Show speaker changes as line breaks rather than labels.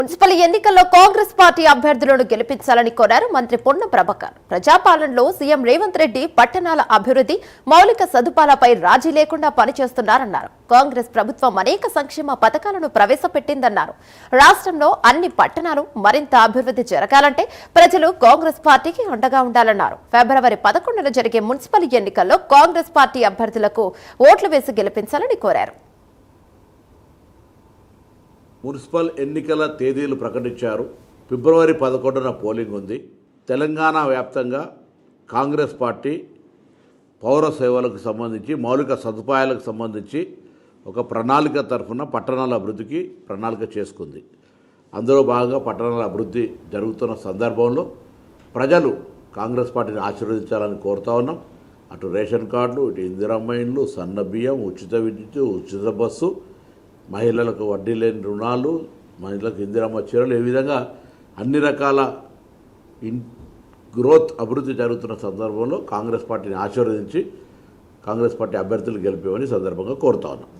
Municipal ఎన్నికల్లో Congress party అభ్యర్థులను గెలిపించాలని కోరారు మంత్రి పొన్నం ప్రభాకర్. ప్రజాపాలనలో సీఎం రేవంత్ రెడ్డి పట్టణాల అభివృద్ధి, మౌలిక సదుపాయాలపై రాజీ లేకుండా పనిచేస్తున్నారన్నారు. కాంగ్రెస్ ప్రభుత్వం అనేక సంక్షేమ పథకాలను ప్రవేశపెట్టిందన్నారు. రాష్ట్రంలో అన్ని పట్టణాలు మరింత అభివృద్ధి జరగాలంటే ప్రజలు కాంగ్రెస్ పార్టీకి అండగా ఉండాలన్నారు. ఫిబ్రవరి 11న జరిగే మున్సిపల్ ఎన్నికల్లో కాంగ్రెస్ పార్టీ అభ్యర్థులకు ఓట్లు వేసి గెలిపించాలని కోరారు.
మున్సిపల్ ఎన్నికల తేదీలు ప్రకటించారు. ఫిబ్రవరి 11న పోలింగ్ ఉంది. తెలంగాణ వ్యాప్తంగా కాంగ్రెస్ పార్టీ పౌర సేవలకు సంబంధించి, మౌలిక సదుపాయాలకు సంబంధించి ఒక ప్రణాళిక తరఫున పట్టణాల అభివృద్ధికి ప్రణాళిక చేసుకుంది. అందులో భాగంగా పట్టణాల అభివృద్ధి జరుగుతున్న సందర్భంలో ప్రజలు కాంగ్రెస్ పార్టీని ఆశీర్వదించాలని కోరుతా ఉన్నాం. అటు రేషన్ కార్డులు, ఇటు ఇందిరమ్మ ఇండ్లు, సన్న బియ్యం, ఉచిత విద్యుత్, ఉచిత బస్సు, మహిళలకు వడ్డీ లేని రుణాలు, మహిళలకు ఇందిరమ్మ చీరలు, ఈ విధంగా అన్ని రకాల గ్రోత్ అభివృద్ధి జరుగుతున్న సందర్భంలో కాంగ్రెస్ పార్టీని ఆశీర్వదించి కాంగ్రెస్ పార్టీ అభ్యర్థులు గెలిపేమని సందర్భంగా కోరుతా ఉన్నాం.